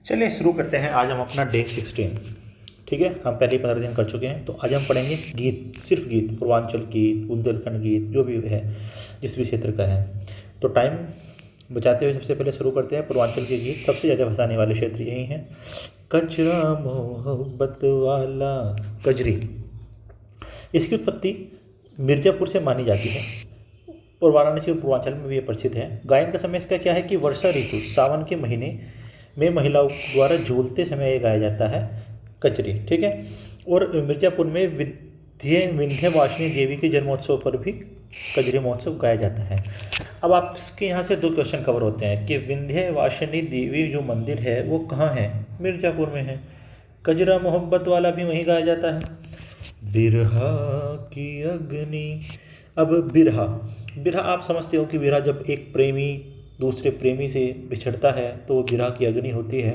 चलिए शुरू करते हैं। आज हम अपना डे 16, ठीक है, हम पहले ही 15 दिन कर चुके हैं। तो आज हम पढ़ेंगे गीत, सिर्फ गीत, पूर्वांचल गीत, बुंदेलखंड गीत, जो भी है जिस भी क्षेत्र का है। तो टाइम बचाते हुए सबसे पहले शुरू करते हैं। पूर्वांचल के गीत सबसे ज़्यादा फंसाने वाले क्षेत्र यही हैं। कजरा मोहब्बत वाला कजरी, इसकी उत्पत्ति मिर्ज़ापुर से मानी जाती है और वाराणसी और पूर्वांचल में भी ये प्रसिद्ध है। गायन का समय इसका क्या है कि वर्षा ऋतु सावन के महीने में महिलाओं द्वारा झूलते समय ये गाया जाता है कजरी, ठीक है। और मिर्ज़ापुर में विंध्यवासिनी देवी के जन्मोत्सव पर भी कजरी महोत्सव गाया जाता है। अब आपके यहाँ से 2 क्वेश्चन कवर होते हैं कि विंध्यवासिनी देवी जो मंदिर है वो कहाँ है? मिर्ज़ापुर में है। कजरा मोहब्बत वाला भी वहीं गाया जाता है। बिरहा की अग्नि, अब बिरहा, बिरहा आप समझते हो कि बिरहा जब एक प्रेमी दूसरे प्रेमी से बिछड़ता है तो बिरहा की अग्नि होती है।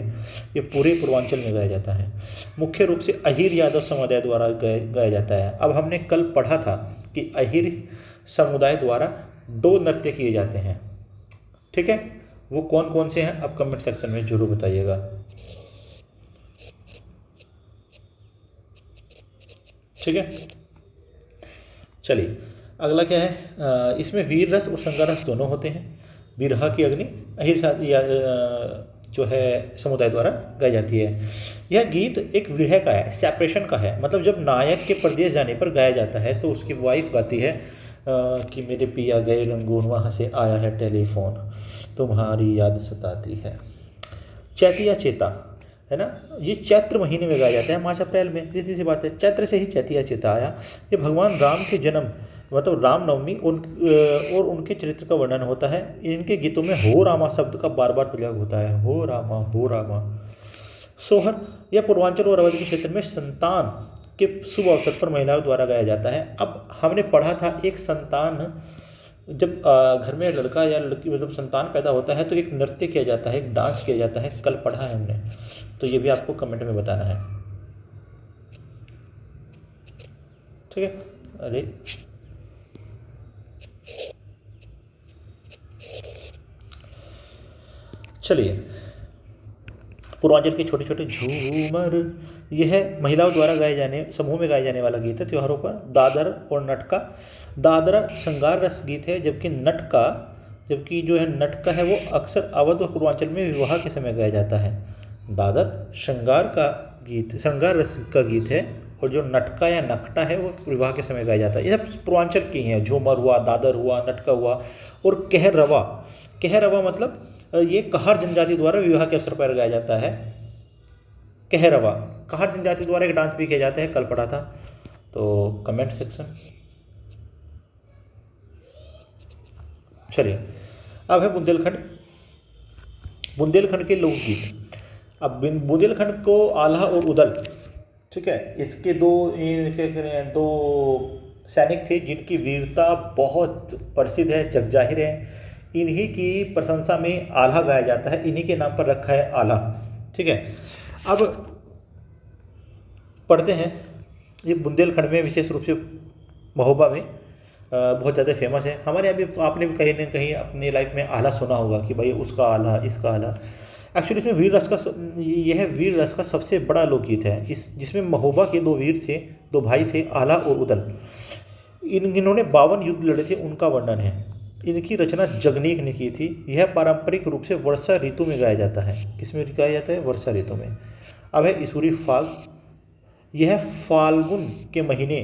ये पूरे पूर्वांचल में गाया जाता है। मुख्य रूप से अहीर यादव समुदाय द्वारा गाया जाता है। अब हमने कल पढ़ा था कि अहीर समुदाय द्वारा 2 नृत्य किए जाते हैं, ठीक है। वो कौन कौन से हैं अब कमेंट सेक्शन में जरूर बताइएगा, ठीक है। चलिए अगला क्या है, इसमें वीर रस और संगार रस दोनों होते हैं। बिरहा की अग्नि अहीर शादी या जो है समुदाय द्वारा गाई जाती है। यह गीत एक विरह का है, सेपरेशन का है। मतलब जब नायक के परदेश जाने पर गाया जाता है तो उसकी वाइफ गाती है कि मेरे पिया गए रंगून, वहाँ से आया है टेलीफोन, तुम्हारी याद सताती है। चैतिया चेता है ना, ये चैत्र महीने में गाया जाता है, मार्च अप्रैल में। सीधी सी बात है, चैत्र से ही चैतिया चेता आया। ये भगवान राम के जन्म मतलब रामनवमी और उनके चरित्र का वर्णन होता है। इनके गीतों में हो रामा शब्द का बार बार प्रयोग होता है, हो रामा हो रामा। सोहर यह पूर्वांचल और अवध के क्षेत्र में संतान के शुभ अवसर पर महिलाओं द्वारा गाया जाता है। अब हमने पढ़ा था एक संतान जब घर में लड़का या लड़की मतलब संतान पैदा होता है तो एक नृत्य किया जाता है, एक डांस किया जाता है, कल पढ़ा है हमने। तो ये भी आपको कमेंट में बताना है, ठीक है। अरे चलिए, पूर्वांचल के छोटे छोटे झूमर, यह है महिलाओं द्वारा गाए जाने समूह में गाए जाने वाला गीत है त्योहारों पर। दादर और नटका, दादरा श्रृंगार रस गीत है जबकि जो है नटका है वो अक्सर अवध और पूर्वांचल में विवाह के समय गाया जाता है। दादर श्रृंगार रस का गीत है और जो नटका या नकटा है वो विवाह के समय गाया जाता है। ये सब पूर्वांचल की हैं, झूमर हुआ, दादर हुआ, नटका हुआ। और कहरवा, कहरवा मतलब ये कहार जनजाति द्वारा विवाह के अवसर पर गाया जाता है। कहरवा कहार जनजाति द्वारा एक डांस भी किया जाता है, कल पढ़ा था। तो कमेंट सेक्शन। चलिए अब है बुंदेलखंड, बुंदेलखंड के लोकगीत। अब बुंदेलखंड को आल्हा और उदल, ठीक है, इसके दो सैनिक थे जिनकी वीरता बहुत प्रसिद्ध है, जगजाहिर है। इन्हीं की प्रशंसा में आल्हा गाया जाता है, इन्हीं के नाम पर रखा है आल्हा, ठीक है। अब पढ़ते हैं, ये बुंदेलखंड में विशेष रूप से महोबा में बहुत ज़्यादा फेमस है। हमारे यहाँ भी आपने भी कहीं ना कहीं अपनी लाइफ में आल्हा सुना होगा कि भाई उसका आल्हा, इसका आल्हा। एक्चुअली इसमें यह वीर रस का सबसे बड़ा लोकगीत है, जिसमें महोबा के 2 वीर थे, 2 भाई थे, आल्हा और उदल। इन्होंने 52 युद्ध लड़े थे, उनका वर्णन है। इनकी रचना जगनीक ने की थी। यह पारंपरिक रूप से वर्षा ऋतु में गाया जाता है। किस में गाया जाता है? वर्षा ऋतु में। अब है इसूरी फाग, यह फाल्गुन के महीने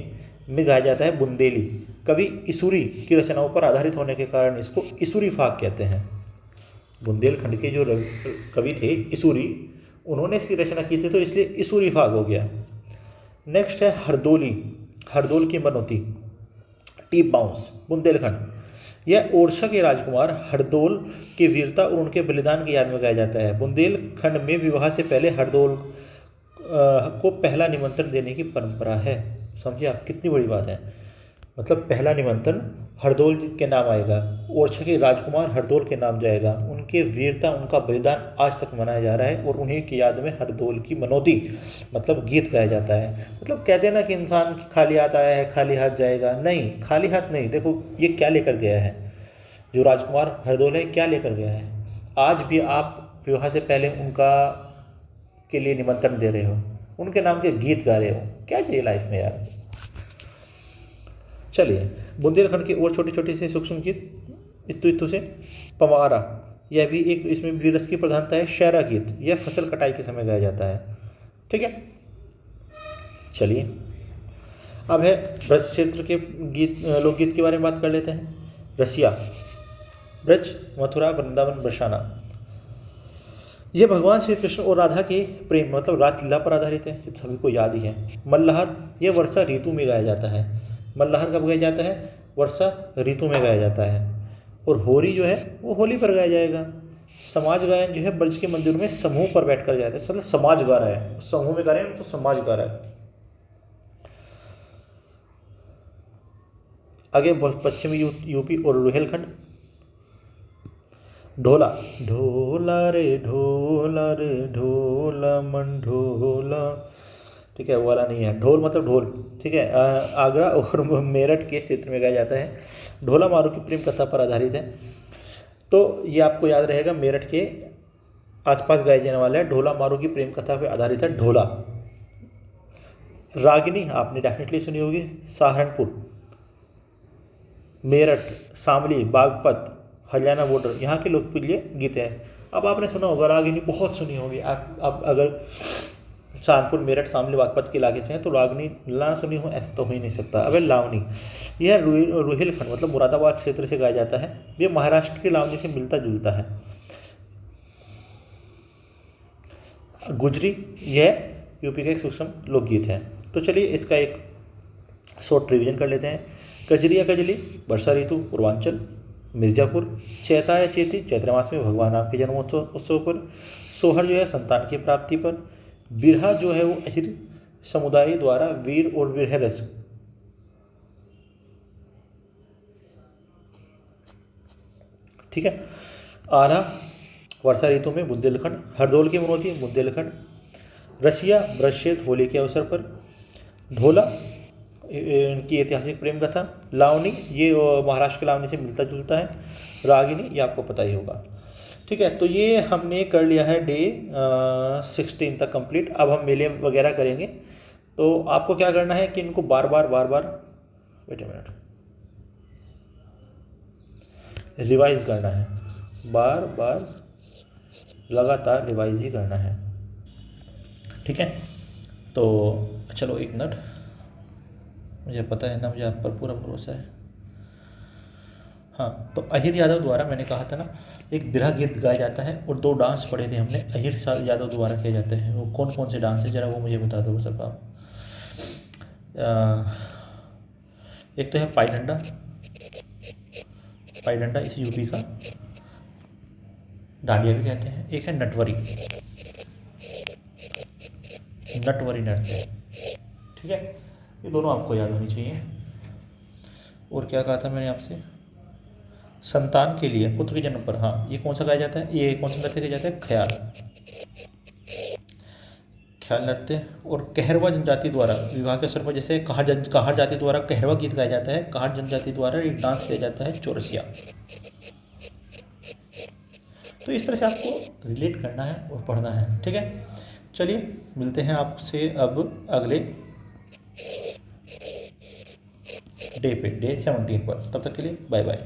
में गाया जाता है। बुंदेली कवि इसूरी की रचनाओं पर आधारित होने के कारण इसको इसूरी फाग कहते हैं। बुंदेलखंड के जो कवि थे इसूरी, उन्होंने इसकी रचना की थी तो इसलिए इसूरी फाग हो गया। नेक्स्ट है हरदोली, हरदोल की मनोती, टीप बाउंस, बुंदेलखंड। यह ओरछा के राजकुमार हरदोल की वीरता और उनके बलिदान की याद में गाया जाता है। बुंदेलखंड में विवाह से पहले हरदोल को पहला निमंत्रण देने की परंपरा है। समझिए आप, कितनी बड़ी बात है। मतलब पहला निमंत्रण हरदोल के नाम आएगा, ओरछा के राजकुमार हरदोल के नाम जाएगा। उनके वीरता, उनका बलिदान आज तक मनाया जा रहा है और उन्हीं की याद में हरदोल की मनोती मतलब गीत गाया जाता है। मतलब कहते हैं ना कि इंसान खाली हाथ आया है खाली हाथ जाएगा, नहीं, खाली हाथ नहीं। देखो ये क्या लेकर गया है, जो राजकुमार हरदोल है क्या लेकर गया है। आज भी आप विवाह से पहले उनका के लिए निमंत्रण दे रहे हो, उनके नाम के गीत गा रहे हो, क्या चाहिए लाइफ में यार। चलिए, बुंदेलखंड की और छोटी छोटी से सूक्ष्म गीत इतु इतु से पवारा, यह भी एक, इसमें भी रस की प्रधानता है। शहरा गीत, यह फसल कटाई के समय गाया जाता है। ठीक है, चलिए अब है ब्रज क्षेत्र के गीत, लोकगीत के बारे में बात कर लेते हैं। रसिया, ब्रज, मथुरा, वृंदावन, बरसाना, यह भगवान श्री कृष्ण और राधा के प्रेम मतलब रासलीला पर आधारित है, ये सभी को याद ही है। मल्लाहार, यह वर्षा ऋतु में गाया जाता है। मल्लाहार कब गाया जाता है? वर्षा ऋतु में गाया जाता है। और होरी जो है वो होली पर गाया जाएगा। समाज गायन जो है ब्रज के मंदिर में समूह पर बैठ कर जाता है, मतलब समाज गा रहा है, समूह में गा रहे हैं तो समाज गा रहा है। आगे पश्चिमी यूपी और रुहेलखंड। ढोला, ढोला रे ढोला रे ढोला मन ढोला, ठीक है, वो वाला नहीं है। ढोल मतलब ढोल, ठीक है। आगरा और मेरठ के क्षेत्र में गाया जाता है। ढोला मारू की प्रेम कथा पर आधारित है, तो ये आपको याद रहेगा, मेरठ के आसपास गाया जाने वाला है। ढोला मारू की प्रेम कथा पर आधारित है ढोला। रागिनी आपने डेफिनेटली सुनी होगी, सहारनपुर, मेरठ, शामली, बागपत, हरियाणा बॉर्डर, यहाँ के लोकप्रिय गीत हैं। अब आपने सुना होगा रागिनी, बहुत सुनी होगी आप अगर सहारनपुर, मेरठ, शामली, बागपत के इलाके से हैं तो रागिनी ना सुनी हो ऐसा तो हो ही नहीं सकता। अब लावनी, यह रुहेलखंड मतलब मुरादाबाद क्षेत्र से गाया जाता है। ये महाराष्ट्र की लावनी से मिलता जुलता है। गुजरी, यह यूपी का एक सूक्ष्म लोकगीत है। तो चलिए इसका एक शॉर्ट रिवीजन कर लेते हैं। कजरिया कजली, वर्षा ऋतु, पूर्वांचल, मिर्जापुर। चैता या चेती, चैत्र मास में भगवान राम के जन्मोत्सव पर। सोहर जो है संतान की प्राप्ति पर। बिरहा जो है वो अहिर समुदाय द्वारा वीर और विरह रस, ठीक है। आला, वर्षा ऋतु में बुंदेलखंड। हरदौल की मनोती, बुंदेलखंड। रसिया, ब्रजशेद, होली के अवसर पर। ढोला, इनकी ऐतिहासिक प्रेम कथा। लावनी, ये महाराष्ट्र के लावनी से मिलता जुलता है। रागिनी, ये आपको पता ही होगा। ठीक है, तो ये हमने कर लिया है डे 16 तक कंप्लीट। अब हम मेले वगैरह करेंगे, तो आपको क्या करना है कि इनको बार बार वेट ए मिनट, रिवाइज करना है, बार बार लगातार रिवाइज ही करना है। ठीक है, तो चलो एक मिनट, मुझे पता है ना, मुझे आप पर पूरा भरोसा है। हाँ, तो अहिर यादव द्वारा, मैंने कहा था ना, एक बिरहा गीत गाया जाता है और 2 डांस पढ़े थे हमने, अहिर यादव द्वारा किए जाते हैं। वो कौन कौन से डांस है जरा वो मुझे बता दो सब आप। एक तो है पाई डंडा, इस यूपी का डांडिया भी कहते हैं। एक है नटवरी नृत्य, ठीक है। ये दोनों आपको याद होनी चाहिए। और क्या कहा था मैंने आपसे, संतान के लिए, पुत्र के जन्म पर, हाँ, ये कौन सा गाया जाता है, ये कौन सा नृत्य गाया जाता है, ख्याल नृत्य। और कहरवा जनजाति द्वारा विवाह के अवसर पर, जैसे काहर जाति द्वारा कहरवा गीत गाया जाता है, काहर जनजाति द्वारा एक डांस किया जाता है चौरसिया। तो इस तरह से आपको रिलेट करना है और पढ़ना है, ठीक है। चलिए मिलते हैं आपसे अब अगले डे पे, डे 17 पर। तब तक के लिए बाय बाय।